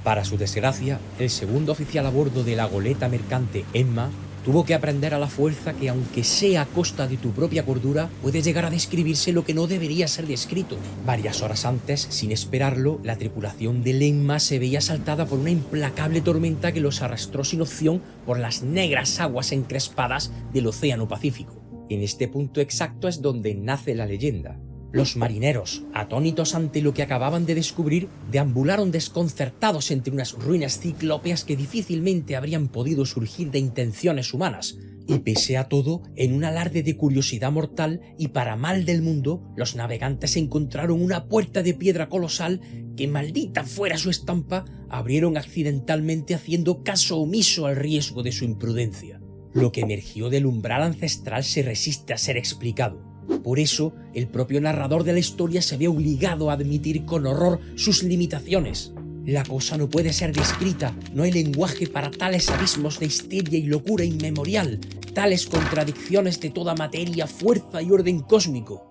Para su desgracia, el segundo oficial a bordo de la goleta mercante Emma tuvo que aprender a la fuerza que, aunque sea a costa de tu propia cordura, puede llegar a describirse lo que no debería ser descrito. Varias horas antes, sin esperarlo, la tripulación del Emma se veía asaltada por una implacable tormenta que los arrastró sin opción por las negras aguas encrespadas del Océano Pacífico. En este punto exacto es donde nace la leyenda. Los marineros, atónitos ante lo que acababan de descubrir, deambularon desconcertados entre unas ruinas ciclópeas que difícilmente habrían podido surgir de intenciones humanas. Y pese a todo, en un alarde de curiosidad mortal y para mal del mundo, los navegantes encontraron una puerta de piedra colosal que, maldita fuera su estampa, abrieron accidentalmente haciendo caso omiso al riesgo de su imprudencia. Lo que emergió del umbral ancestral se resiste a ser explicado. Por eso, el propio narrador de la historia se ve obligado a admitir con horror sus limitaciones. La cosa no puede ser descrita, no hay lenguaje para tales abismos de histeria y locura inmemorial, tales contradicciones de toda materia, fuerza y orden cósmico.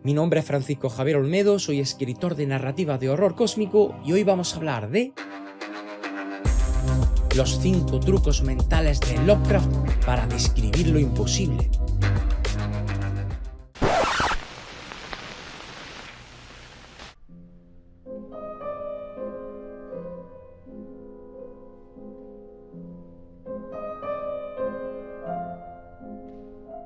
Mi nombre es Francisco Javier Olmedo, soy escritor de narrativa de horror cósmico y hoy vamos a hablar de los 5 trucos mentales de Lovecraft para describir lo imposible.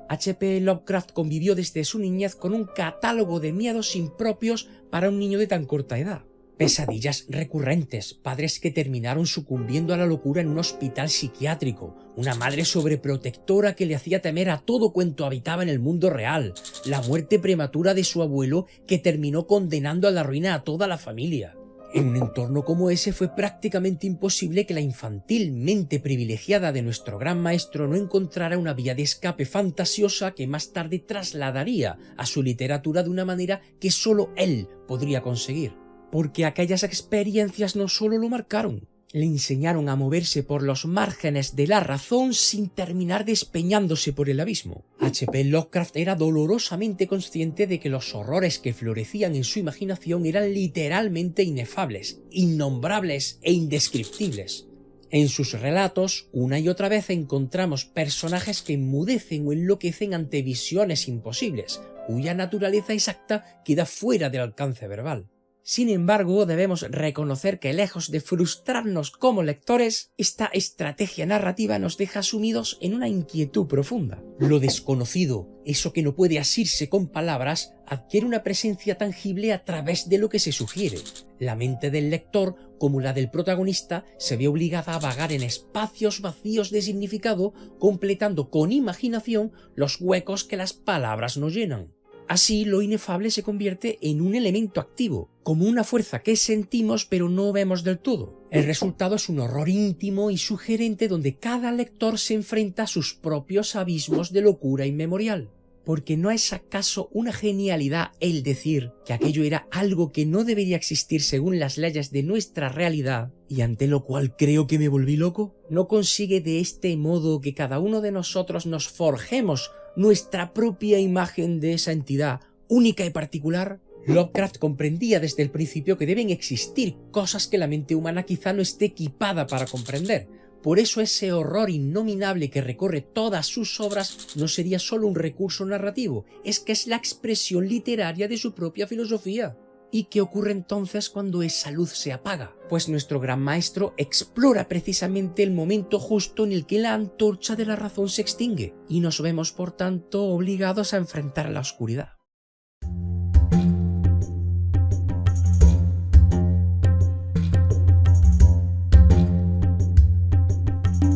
H.P. Lovecraft convivió desde su niñez con un catálogo de miedos impropios para un niño de tan corta edad. Pesadillas recurrentes, padres que terminaron sucumbiendo a la locura en un hospital psiquiátrico, una madre sobreprotectora que le hacía temer a todo cuanto habitaba en el mundo real, la muerte prematura de su abuelo que terminó condenando a la ruina a toda la familia. En un entorno como ese fue prácticamente imposible que la infantil mente privilegiada de nuestro gran maestro no encontrara una vía de escape fantasiosa que más tarde trasladaría a su literatura de una manera que solo él podría conseguir. Porque aquellas experiencias no solo lo marcaron, le enseñaron a moverse por los márgenes de la razón sin terminar despeñándose por el abismo. H.P. Lovecraft era dolorosamente consciente de que los horrores que florecían en su imaginación eran literalmente inefables, innombrables e indescriptibles. En sus relatos, una y otra vez encontramos personajes que enmudecen o enloquecen ante visiones imposibles, cuya naturaleza exacta queda fuera del alcance verbal. Sin embargo, debemos reconocer que lejos de frustrarnos como lectores, esta estrategia narrativa nos deja sumidos en una inquietud profunda. Lo desconocido, eso que no puede asirse con palabras, adquiere una presencia tangible a través de lo que se sugiere. La mente del lector, como la del protagonista, se ve obligada a vagar en espacios vacíos de significado, completando con imaginación los huecos que las palabras no llenan. Así, lo inefable se convierte en un elemento activo, como una fuerza que sentimos pero no vemos del todo. El resultado es un horror íntimo y sugerente donde cada lector se enfrenta a sus propios abismos de locura inmemorial. Porque ¿no es acaso una genialidad el decir que aquello era algo que no debería existir según las leyes de nuestra realidad y ante lo cual creo que me volví loco? ¿No consigue de este modo que cada uno de nosotros nos forjemos nuestra propia imagen de esa entidad única y particular? Lovecraft comprendía desde el principio que deben existir cosas que la mente humana quizá no esté equipada para comprender. Por eso ese horror innominable que recorre todas sus obras no sería solo un recurso narrativo, es que es la expresión literaria de su propia filosofía. ¿Y qué ocurre entonces cuando esa luz se apaga? Pues nuestro gran maestro explora precisamente el momento justo en el que la antorcha de la razón se extingue, y nos vemos por tanto obligados a enfrentar la oscuridad.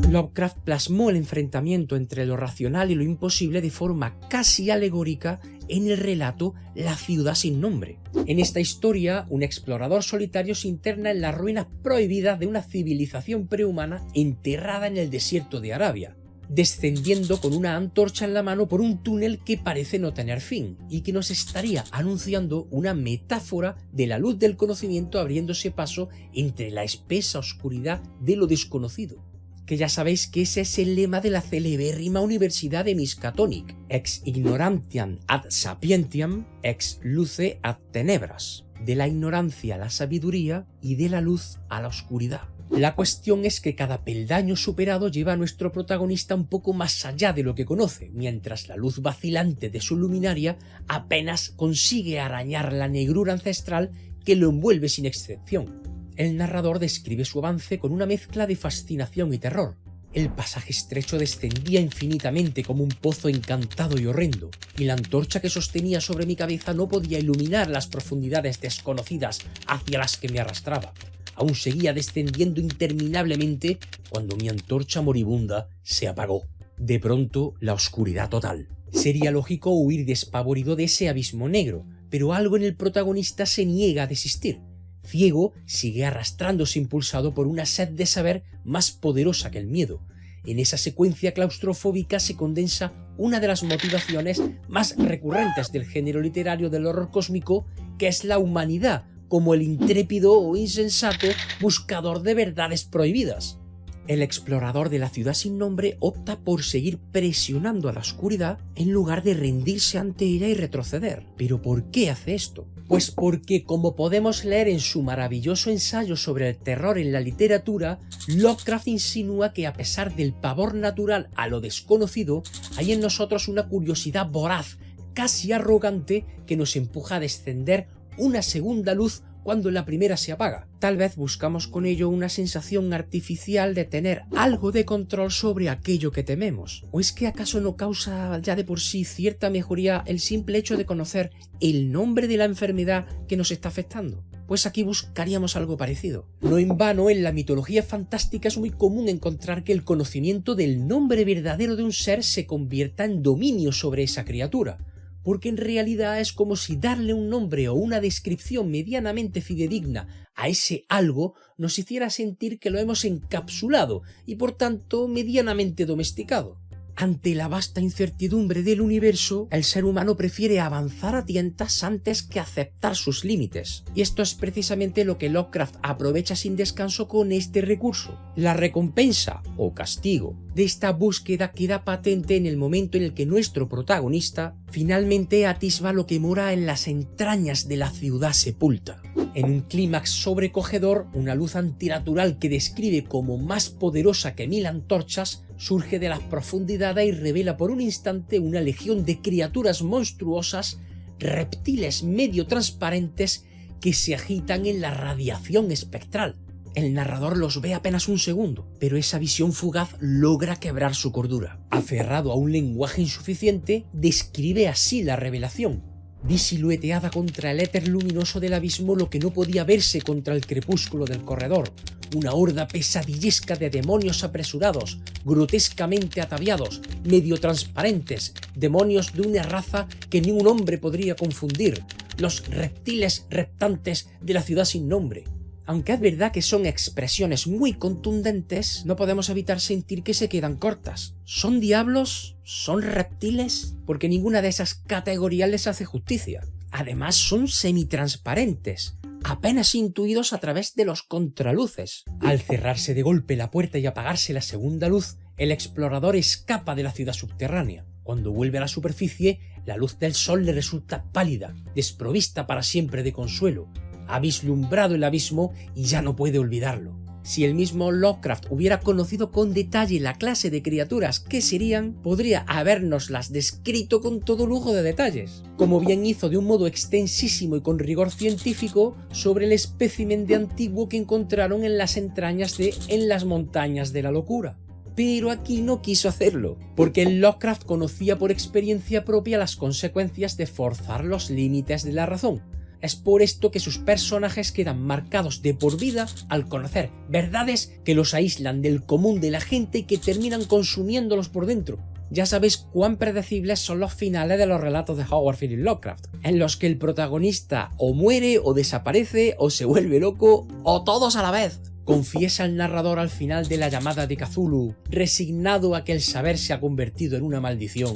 Lovecraft plasmó el enfrentamiento entre lo racional y lo imposible de forma casi alegórica en el relato La ciudad sin nombre. En esta historia, un explorador solitario se interna en las ruinas prohibidas de una civilización prehumana enterrada en el desierto de Arabia, descendiendo con una antorcha en la mano por un túnel que parece no tener fin y que nos estaría anunciando una metáfora de la luz del conocimiento abriéndose paso entre la espesa oscuridad de lo desconocido. Que ya sabéis que ese es el lema de la celebérrima Universidad de Miskatonic, ex ignorantiam ad sapientiam, ex luce ad tenebras. de la ignorancia a la sabiduría y de la luz a la oscuridad. La cuestión es que cada peldaño superado lleva a nuestro protagonista un poco más allá de lo que conoce, mientras la luz vacilante de su luminaria apenas consigue arañar la negrura ancestral que lo envuelve sin excepción. El narrador describe su avance con una mezcla de fascinación y terror. El pasaje estrecho descendía infinitamente como un pozo encantado y horrendo, y la antorcha que sostenía sobre mi cabeza no podía iluminar las profundidades desconocidas hacia las que me arrastraba. Aún seguía descendiendo interminablemente cuando mi antorcha moribunda se apagó. De pronto, la oscuridad total. Sería lógico huir despavorido de ese abismo negro, pero algo en el protagonista se niega a desistir. Ciego, sigue arrastrándose impulsado por una sed de saber más poderosa que el miedo. En esa secuencia claustrofóbica se condensa una de las motivaciones más recurrentes del género literario del horror cósmico, que es la humanidad, como el intrépido o insensato buscador de verdades prohibidas. El explorador de la ciudad sin nombre opta por seguir presionando a la oscuridad en lugar de rendirse ante ella y retroceder. ¿Pero por qué hace esto? Pues porque, como podemos leer en su maravilloso ensayo sobre el terror en la literatura, Lovecraft insinúa que a pesar del pavor natural a lo desconocido, hay en nosotros una curiosidad voraz, casi arrogante, que nos empuja a descender una segunda luz cuando la primera se apaga. Tal vez buscamos con ello una sensación artificial de tener algo de control sobre aquello que tememos. ¿O es que acaso no causa ya de por sí cierta mejoría el simple hecho de conocer el nombre de la enfermedad que nos está afectando? Pues aquí buscaríamos algo parecido. No en vano, en la mitología fantástica es muy común encontrar que el conocimiento del nombre verdadero de un ser se convierta en dominio sobre esa criatura, porque en realidad es como si darle un nombre o una descripción medianamente fidedigna a ese algo nos hiciera sentir que lo hemos encapsulado y por tanto medianamente domesticado. Ante la vasta incertidumbre del universo, el ser humano prefiere avanzar a tientas antes que aceptar sus límites. Y esto es precisamente lo que Lovecraft aprovecha sin descanso con este recurso. La recompensa, o castigo, de esta búsqueda queda patente en el momento en el que nuestro protagonista finalmente atisba lo que mora en las entrañas de la ciudad sepulta. En un clímax sobrecogedor, una luz antinatural que describe como más poderosa que 1000 antorchas surge de las profundidades y revela por un instante una legión de criaturas monstruosas, reptiles medio transparentes que se agitan en la radiación espectral. El narrador los ve apenas un segundo, pero esa visión fugaz logra quebrar su cordura. Aferrado a un lenguaje insuficiente, describe así la revelación. Vi silueteada contra el éter luminoso del abismo lo que no podía verse contra el crepúsculo del corredor. Una horda pesadillesca de demonios apresurados, grotescamente ataviados, medio transparentes, demonios de una raza que ni un hombre podría confundir, los reptiles reptantes de la ciudad sin nombre. Aunque es verdad que son expresiones muy contundentes, no podemos evitar sentir que se quedan cortas. ¿Son diablos? ¿Son reptiles? Porque ninguna de esas categorías les hace justicia. Además son semitransparentes, apenas intuidos a través de los contraluces. Al cerrarse de golpe la puerta y apagarse la segunda luz, el explorador escapa de la ciudad subterránea. Cuando vuelve a la superficie, la luz del sol le resulta pálida, desprovista para siempre de consuelo. Ha vislumbrado el abismo y ya no puede olvidarlo. Si el mismo Lovecraft hubiera conocido con detalle la clase de criaturas que serían, podría habérnoslas descrito con todo lujo de detalles, como bien hizo de un modo extensísimo y con rigor científico sobre el espécimen de antiguo que encontraron en las entrañas de En las montañas de la locura. Pero aquí no quiso hacerlo, porque Lovecraft conocía por experiencia propia las consecuencias de forzar los límites de la razón. Es por esto que sus personajes quedan marcados de por vida al conocer verdades que los aíslan del común de la gente y que terminan consumiéndolos por dentro. Ya sabéis cuán predecibles son los finales de los relatos de Howard Phillips Lovecraft, en los que el protagonista o muere o desaparece o se vuelve loco o todos a la vez. Confiesa el narrador al final de La llamada de Cthulhu, resignado a que el saber se ha convertido en una maldición.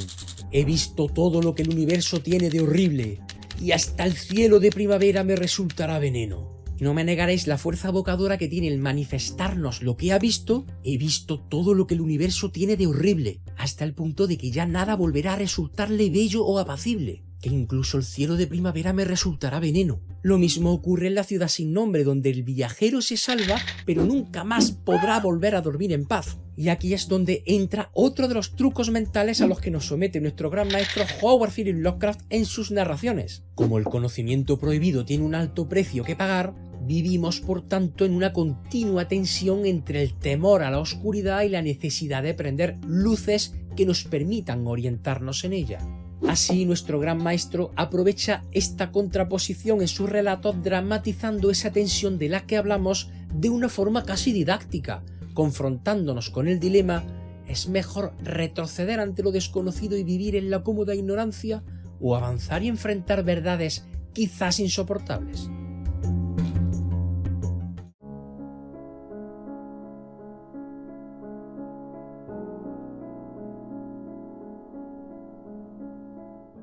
He visto todo lo que el universo tiene de horrible, y hasta el cielo de primavera me resultará veneno. Y no me negaréis la fuerza evocadora que tiene el manifestarnos lo que ha visto. He visto todo lo que el universo tiene de horrible, hasta el punto de que ya nada volverá a resultarle bello o apacible. que incluso el cielo de primavera me resultará veneno. Lo mismo ocurre en La ciudad sin nombre, donde el viajero se salva, pero nunca más podrá volver a dormir en paz. Y aquí es donde entra otro de los trucos mentales a los que nos somete nuestro gran maestro Howard Phillips Lovecraft en sus narraciones. Como el conocimiento prohibido tiene un alto precio que pagar, vivimos por tanto en una continua tensión entre el temor a la oscuridad y la necesidad de prender luces que nos permitan orientarnos en ella. Así, nuestro gran maestro aprovecha esta contraposición en sus relatos, dramatizando esa tensión de la que hablamos de una forma casi didáctica, confrontándonos con el dilema: ¿es mejor retroceder ante lo desconocido y vivir en la cómoda ignorancia, o avanzar y enfrentar verdades quizás insoportables?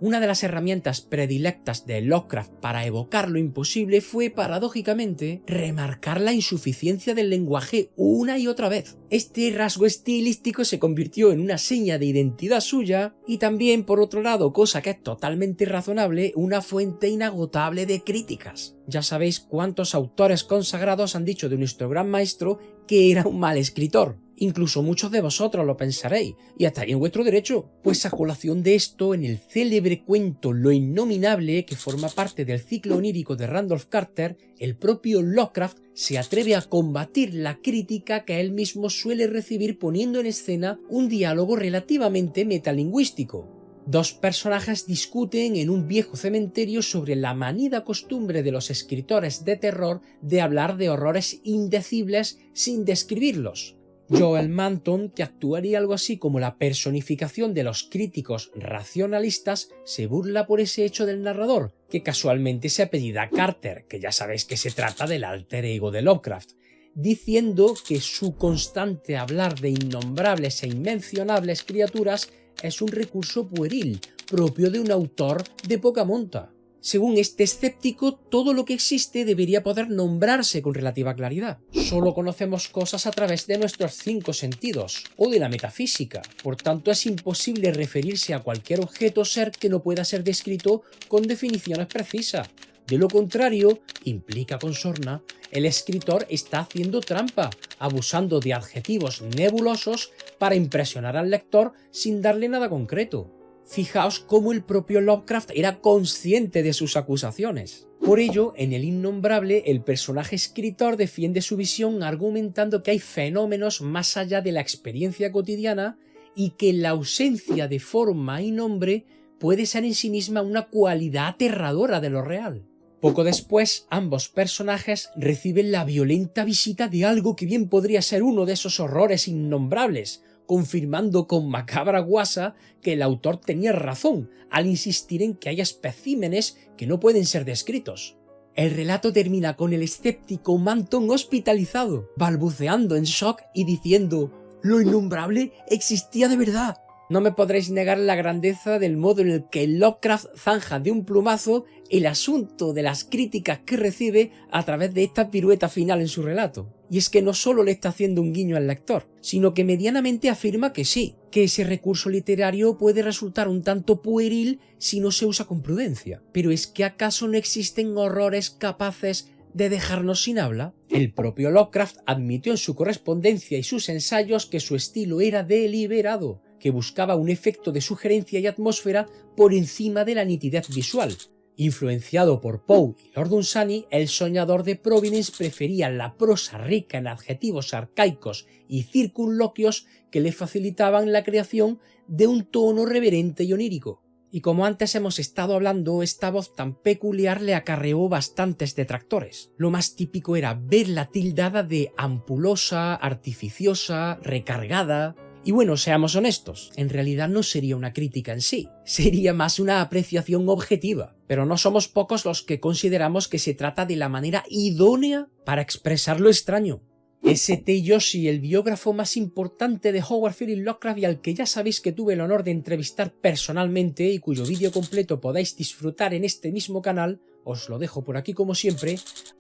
Una de las herramientas predilectas de Lovecraft para evocar lo imposible fue, paradójicamente, remarcar la insuficiencia del lenguaje una y otra vez. Este rasgo estilístico se convirtió en una seña de identidad suya y también, por otro lado, cosa que es totalmente razonable, una fuente inagotable de críticas. Ya sabéis cuántos autores consagrados han dicho de nuestro gran maestro que era un mal escritor. Incluso muchos de vosotros lo pensaréis, y estaría en vuestro derecho, pues a colación de esto, en el célebre cuento Lo Innominable, que forma parte del ciclo onírico de Randolph Carter, el propio Lovecraft se atreve a combatir la crítica que él mismo suele recibir poniendo en escena un diálogo relativamente metalingüístico. Dos personajes discuten en un viejo cementerio sobre la manida costumbre de los escritores de terror de hablar de horrores indecibles sin describirlos. Joel Manton, que actuaría algo así como la personificación de los críticos racionalistas, se burla por ese hecho del narrador, que casualmente se apellida Carter, que ya sabéis que se trata del alter ego de Lovecraft, diciendo que su constante hablar de innombrables e inmencionables criaturas es un recurso pueril, propio de un autor de poca monta. Según este escéptico, todo lo que existe debería poder nombrarse con relativa claridad. Solo conocemos cosas a través de nuestros 5 sentidos, o de la metafísica. Por tanto, es imposible referirse a cualquier objeto o ser que no pueda ser descrito con definiciones precisas. De lo contrario, implica con sorna, el escritor está haciendo trampa, abusando de adjetivos nebulosos para impresionar al lector sin darle nada concreto. Fijaos cómo el propio Lovecraft era consciente de sus acusaciones. Por ello, en El Innombrable, el personaje escritor defiende su visión argumentando que hay fenómenos más allá de la experiencia cotidiana y que la ausencia de forma y nombre puede ser en sí misma una cualidad aterradora de lo real. Poco después, ambos personajes reciben la violenta visita de algo que bien podría ser uno de esos horrores innombrables, confirmando con macabra guasa que el autor tenía razón al insistir en que hay especímenes que no pueden ser descritos. El relato termina con el escéptico Manton hospitalizado, balbuceando en shock y diciendo: «Lo innombrable existía de verdad». No me podréis negar la grandeza del modo en el que Lovecraft zanja de un plumazo el asunto de las críticas que recibe a través de esta pirueta final en su relato. Y es que no solo le está haciendo un guiño al lector, sino que medianamente afirma que sí, que ese recurso literario puede resultar un tanto pueril si no se usa con prudencia. Pero ¿es que acaso no existen horrores capaces de dejarnos sin habla? El propio Lovecraft admitió en su correspondencia y sus ensayos que su estilo era deliberado, que buscaba un efecto de sugerencia y atmósfera por encima de la nitidez visual. Influenciado por Poe y Lord Dunsany, el soñador de Providence prefería la prosa rica en adjetivos arcaicos y circunloquios que le facilitaban la creación de un tono reverente y onírico. Y como antes hemos estado hablando, esta voz tan peculiar le acarreó bastantes detractores. Lo más típico era verla tildada de ampulosa, artificiosa, recargada. Y bueno, seamos honestos, en realidad no sería una crítica en sí, sería más una apreciación objetiva, pero no somos pocos los que consideramos que se trata de la manera idónea para expresar lo extraño. S.T. Joshi, el biógrafo más importante de Howard Phillips Lovecraft y al que ya sabéis que tuve el honor de entrevistar personalmente y cuyo vídeo completo podéis disfrutar en este mismo canal, os lo dejo por aquí como siempre,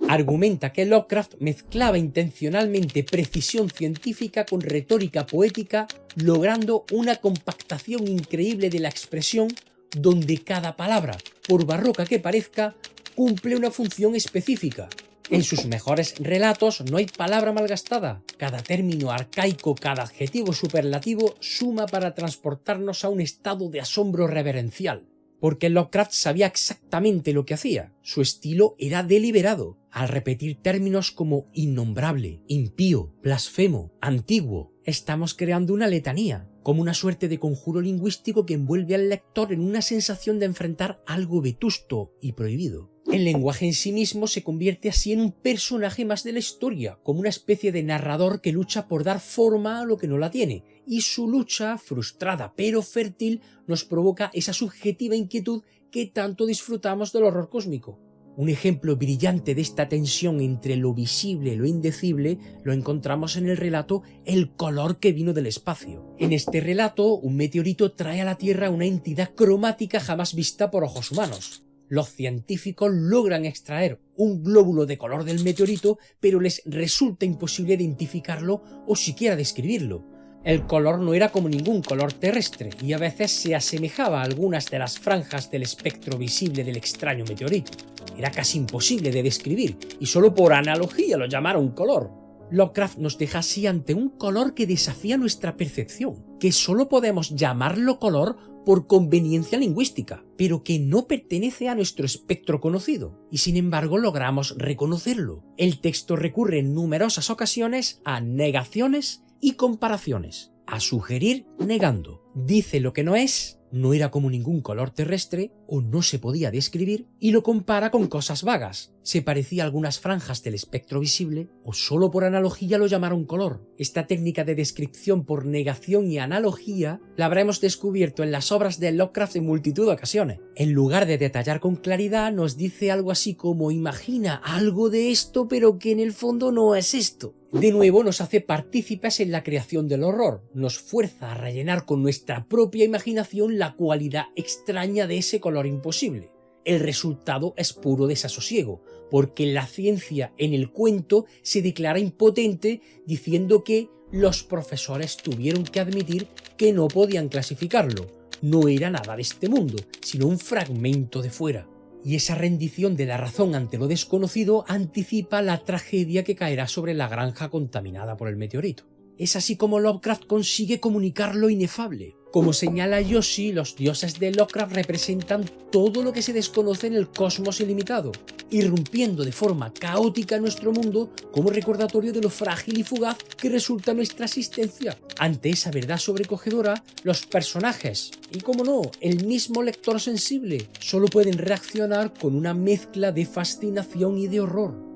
argumenta que Lovecraft mezclaba intencionalmente precisión científica con retórica poética, logrando una compactación increíble de la expresión donde cada palabra, por barroca que parezca, cumple una función específica. En sus mejores relatos no hay palabra malgastada. Cada término arcaico, cada adjetivo superlativo suma para transportarnos a un estado de asombro reverencial. Porque Lovecraft sabía exactamente lo que hacía. Su estilo era deliberado. Al repetir términos como innombrable, impío, blasfemo, antiguo, estamos creando una letanía, como una suerte de conjuro lingüístico que envuelve al lector en una sensación de enfrentar algo vetusto y prohibido. El lenguaje en sí mismo se convierte así en un personaje más de la historia, como una especie de narrador que lucha por dar forma a lo que no la tiene, y su lucha, frustrada pero fértil, nos provoca esa subjetiva inquietud que tanto disfrutamos del horror cósmico. Un ejemplo brillante de esta tensión entre lo visible y lo indecible lo encontramos en el relato El color que vino del espacio. En este relato, un meteorito trae a la Tierra una entidad cromática jamás vista por ojos humanos. Los científicos logran extraer un glóbulo de color del meteorito, pero les resulta imposible identificarlo o siquiera describirlo. El color no era como ningún color terrestre y a veces se asemejaba a algunas de las franjas del espectro visible del extraño meteorito. Era casi imposible de describir y solo por analogía lo llamaron color. Lovecraft nos deja así ante un color que desafía nuestra percepción, que solo podemos llamarlo color por conveniencia lingüística, pero que no pertenece a nuestro espectro conocido, y sin embargo logramos reconocerlo. El texto recurre en numerosas ocasiones a negaciones y comparaciones, a sugerir negando. Dice lo que no es, no era como ningún color terrestre o no se podía describir, y lo compara con cosas vagas. Se parecía a algunas franjas del espectro visible o solo por analogía lo llamaron color. Esta técnica de descripción por negación y analogía la habremos descubierto en las obras de Lovecraft en multitud de ocasiones. En lugar de detallar con claridad, nos dice algo así como imagina algo de esto pero que en el fondo no es esto. De nuevo nos hace partícipes en la creación del horror, nos fuerza a rellenar con nuestra propia imaginación la cualidad extraña de ese color imposible. El resultado es puro desasosiego, porque la ciencia en el cuento se declara impotente diciendo que los profesores tuvieron que admitir que no podían clasificarlo. No era nada de este mundo, sino un fragmento de fuera. Y esa rendición de la razón ante lo desconocido anticipa la tragedia que caerá sobre la granja contaminada por el meteorito. Es así como Lovecraft consigue comunicar lo inefable. Como señala Joshi, los dioses de Lovecraft representan todo lo que se desconoce en el cosmos ilimitado, irrumpiendo de forma caótica en nuestro mundo como recordatorio de lo frágil y fugaz que resulta nuestra existencia. Ante esa verdad sobrecogedora, los personajes, y como no, el mismo lector sensible, solo pueden reaccionar con una mezcla de fascinación y de horror.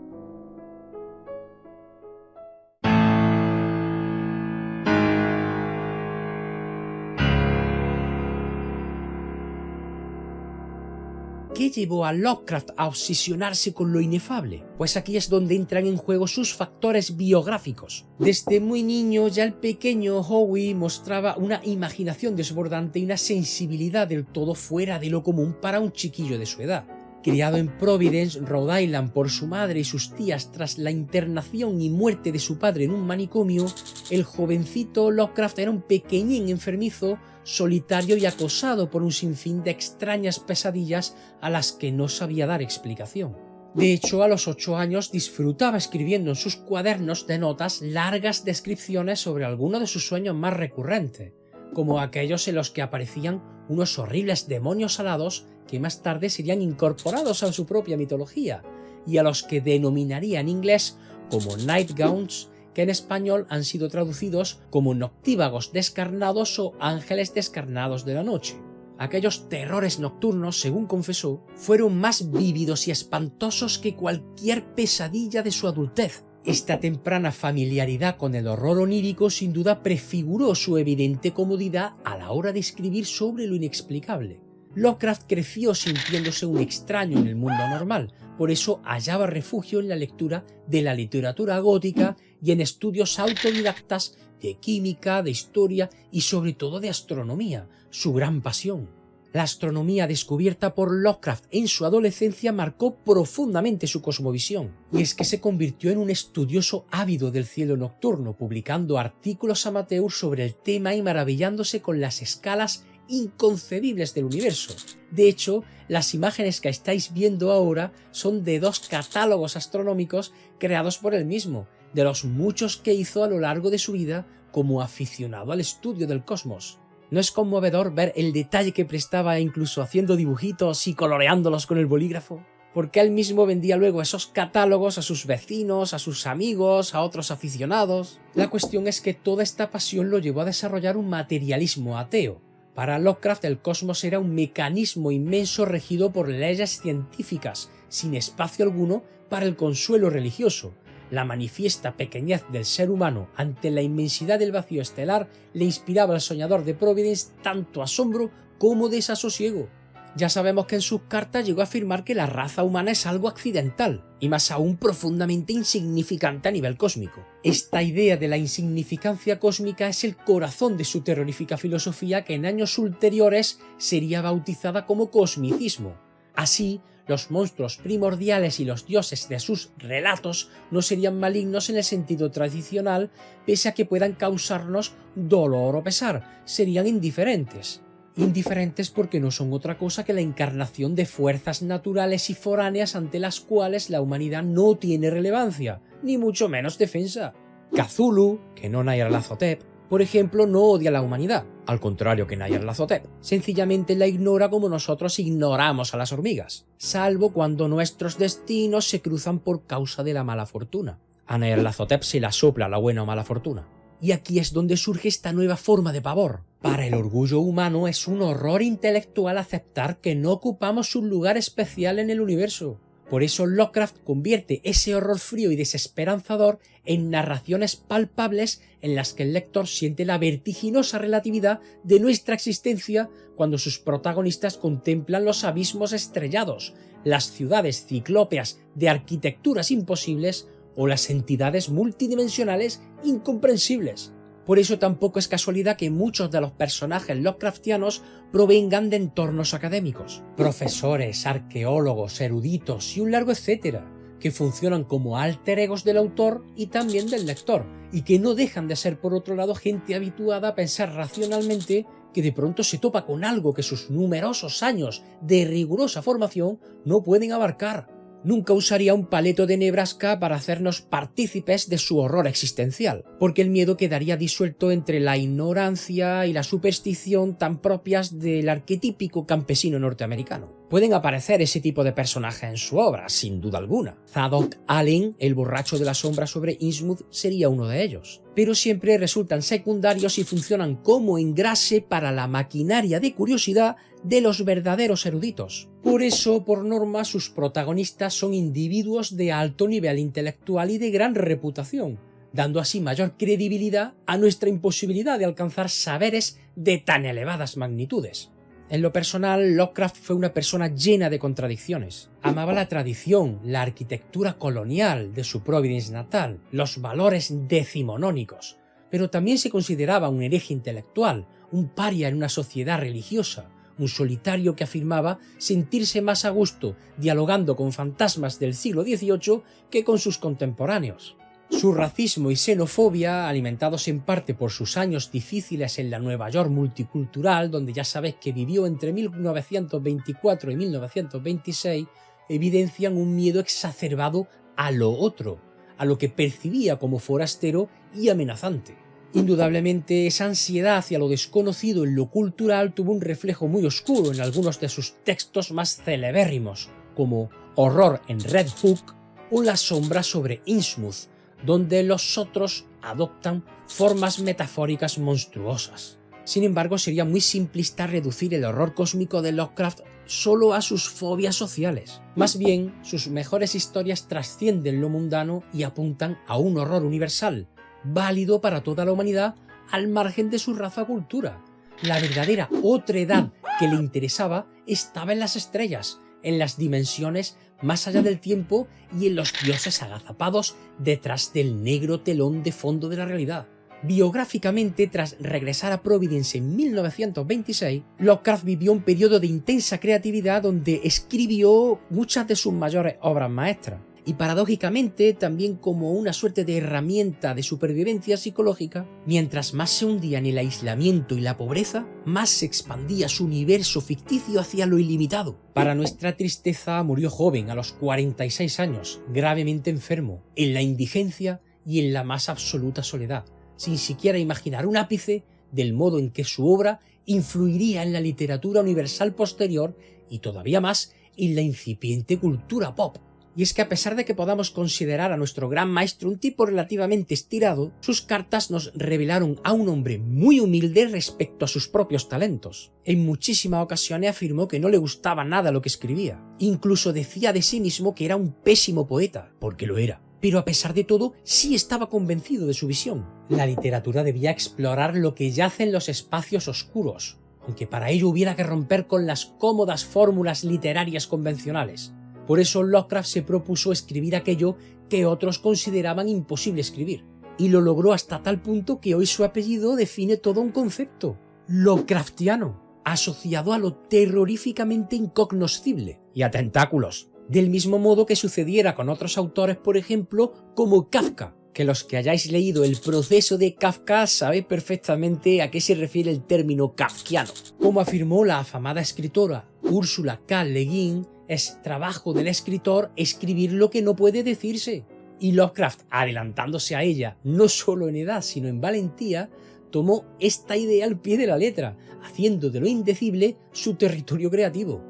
¿Qué llevó a Lovecraft a obsesionarse con lo inefable? Pues aquí es donde entran en juego sus factores biográficos. Desde muy niño ya el pequeño Howie mostraba una imaginación desbordante y una sensibilidad del todo fuera de lo común para un chiquillo de su edad. Criado en Providence, Rhode Island por su madre y sus tías tras la internación y muerte de su padre en un manicomio, el jovencito Lovecraft era un pequeñín enfermizo, solitario y acosado por un sinfín de extrañas pesadillas a las que no sabía dar explicación. De hecho, a los 8 años disfrutaba escribiendo en sus cuadernos de notas largas descripciones sobre alguno de sus sueños más recurrentes, como aquellos en los que aparecían unos horribles demonios alados que más tarde serían incorporados a su propia mitología, y a los que denominaría en inglés como Nightgauns, que en español han sido traducidos como noctívagos descarnados o ángeles descarnados de la noche. Aquellos terrores nocturnos, según confesó, fueron más vívidos y espantosos que cualquier pesadilla de su adultez. Esta temprana familiaridad con el horror onírico sin duda prefiguró su evidente comodidad a la hora de escribir sobre lo inexplicable. Lovecraft creció sintiéndose un extraño en el mundo normal, por eso hallaba refugio en la lectura de la literatura gótica y en estudios autodidactas de química, de historia y sobre todo de astronomía, su gran pasión. La astronomía descubierta por Lovecraft en su adolescencia marcó profundamente su cosmovisión, y es que se convirtió en un estudioso ávido del cielo nocturno, publicando artículos amateurs sobre el tema y maravillándose con las escalas inconcebibles del universo. De hecho, las imágenes que estáis viendo ahora son de 2 catálogos astronómicos creados por él mismo, de los muchos que hizo a lo largo de su vida como aficionado al estudio del cosmos. ¿No es conmovedor ver el detalle que prestaba incluso haciendo dibujitos y coloreándolos con el bolígrafo? Porque él mismo vendía luego esos catálogos a sus vecinos, a sus amigos, a otros aficionados. La cuestión es que toda esta pasión lo llevó a desarrollar un materialismo ateo. Para Lovecraft el cosmos era un mecanismo inmenso regido por leyes científicas, sin espacio alguno para el consuelo religioso. La manifiesta pequeñez del ser humano ante la inmensidad del vacío estelar le inspiraba al soñador de Providence tanto asombro como desasosiego. Ya sabemos que en sus cartas llegó a afirmar que la raza humana es algo accidental, y más aún profundamente insignificante a nivel cósmico. Esta idea de la insignificancia cósmica es el corazón de su terrorífica filosofía, que en años ulteriores sería bautizada como cosmicismo. Así, los monstruos primordiales y los dioses de sus relatos no serían malignos en el sentido tradicional, pese a que puedan causarnos dolor o pesar, serían indiferentes. Indiferentes porque no son otra cosa que la encarnación de fuerzas naturales y foráneas ante las cuales la humanidad no tiene relevancia, ni mucho menos defensa. Cthulhu, que no Nyarlathotep, por ejemplo, no odia a la humanidad, al contrario que Nyarlathotep, sencillamente la ignora como nosotros ignoramos a las hormigas, salvo cuando nuestros destinos se cruzan por causa de la mala fortuna. A Nyarlathotep se la sopla la buena o mala fortuna. Y aquí es donde surge esta nueva forma de pavor. Para el orgullo humano es un horror intelectual aceptar que no ocupamos un lugar especial en el universo. Por eso Lovecraft convierte ese horror frío y desesperanzador en narraciones palpables en las que el lector siente la vertiginosa relatividad de nuestra existencia cuando sus protagonistas contemplan los abismos estrellados, las ciudades ciclópeas de arquitecturas imposibles o las entidades multidimensionales incomprensibles. Por eso tampoco es casualidad que muchos de los personajes Lovecraftianos provengan de entornos académicos, profesores, arqueólogos, eruditos y un largo etcétera, que funcionan como alter egos del autor y también del lector, y que no dejan de ser por otro lado gente habituada a pensar racionalmente, que de pronto se topa con algo que sus numerosos años de rigurosa formación no pueden abarcar. Nunca usaría un paleto de Nebraska para hacernos partícipes de su horror existencial, porque el miedo quedaría disuelto entre la ignorancia y la superstición tan propias del arquetípico campesino norteamericano. Pueden aparecer ese tipo de personajes en su obra, sin duda alguna. Zadok Allen, el borracho de la sombra sobre Innsmouth, sería uno de ellos, pero siempre resultan secundarios y funcionan como engrase para la maquinaria de curiosidad de los verdaderos eruditos. Por eso, por norma, sus protagonistas son individuos de alto nivel intelectual y de gran reputación, dando así mayor credibilidad a nuestra imposibilidad de alcanzar saberes de tan elevadas magnitudes. En lo personal, Lovecraft fue una persona llena de contradicciones. Amaba la tradición, la arquitectura colonial de su Providence natal, los valores decimonónicos, pero también se consideraba un hereje intelectual, un paria en una sociedad religiosa, un solitario que afirmaba sentirse más a gusto dialogando con fantasmas del siglo XVIII que con sus contemporáneos. Su racismo y xenofobia, alimentados en parte por sus años difíciles en la Nueva York multicultural, donde ya sabéis que vivió entre 1924 y 1926, evidencian un miedo exacerbado a lo otro, a lo que percibía como forastero y amenazante. Indudablemente, esa ansiedad hacia lo desconocido en lo cultural tuvo un reflejo muy oscuro en algunos de sus textos más celebérrimos, como Horror en Red Hook o La sombra sobre Innsmouth, donde los otros adoptan formas metafóricas monstruosas. Sin embargo, sería muy simplista reducir el horror cósmico de Lovecraft solo a sus fobias sociales. Más bien, sus mejores historias trascienden lo mundano y apuntan a un horror universal, válido para toda la humanidad al margen de su raza o cultura. La verdadera otredad que le interesaba estaba en las estrellas, en las dimensiones más allá del tiempo y en los dioses agazapados detrás del negro telón de fondo de la realidad. Biográficamente, tras regresar a Providence en 1926, Lovecraft vivió un periodo de intensa creatividad donde escribió muchas de sus mayores obras maestras. y paradójicamente también como una suerte de herramienta de supervivencia psicológica. Mientras más se hundía en el aislamiento y la pobreza, más se expandía su universo ficticio hacia lo ilimitado. Para nuestra tristeza murió joven, a los 46 años, gravemente enfermo, en la indigencia y en la más absoluta soledad, sin siquiera imaginar un ápice del modo en que su obra influiría en la literatura universal posterior y todavía más en la incipiente cultura pop. Y es que a pesar de que podamos considerar a nuestro gran maestro un tipo relativamente estirado, sus cartas nos revelaron a un hombre muy humilde respecto a sus propios talentos. En muchísimas ocasiones afirmó que no le gustaba nada lo que escribía. Incluso decía de sí mismo que era un pésimo poeta, porque lo era. Pero a pesar de todo, sí estaba convencido de su visión. La literatura debía explorar lo que yace en los espacios oscuros, aunque para ello hubiera que romper con las cómodas fórmulas literarias convencionales. Por eso Lovecraft se propuso escribir aquello que otros consideraban imposible escribir. Y lo logró hasta tal punto que hoy su apellido define todo un concepto: Lovecraftiano, asociado a lo terroríficamente incognoscible y a tentáculos. Del mismo modo que sucediera con otros autores, por ejemplo, como Kafka, que los que hayáis leído El proceso de Kafka sabéis perfectamente a qué se refiere el término kafkiano. Como afirmó la afamada escritora Ursula K. Le Guin, es trabajo del escritor escribir lo que no puede decirse. Y Lovecraft, adelantándose a ella no solo en edad sino en valentía, tomó esta idea al pie de la letra, haciendo de lo indecible su territorio creativo.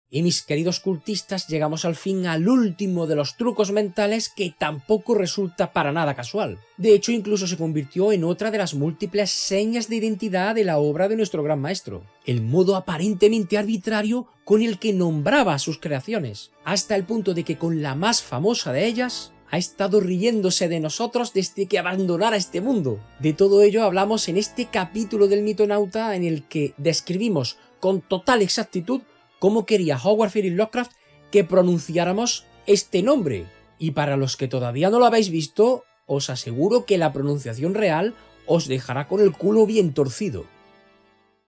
Y mis queridos cultistas, llegamos al fin al último de los trucos mentales, que tampoco resulta para nada casual. De hecho, incluso se convirtió en otra de las múltiples señas de identidad de la obra de nuestro gran maestro: el modo aparentemente arbitrario con el que nombraba sus creaciones, hasta el punto de que con la más famosa de ellas ha estado riéndose de nosotros desde que abandonara este mundo. De todo ello hablamos en este capítulo del Mitonauta, en el que describimos con total exactitud cómo quería Howard Phillips Lovecraft que pronunciáramos este nombre. Y para los que todavía no lo habéis visto, os aseguro que la pronunciación real os dejará con el culo bien torcido.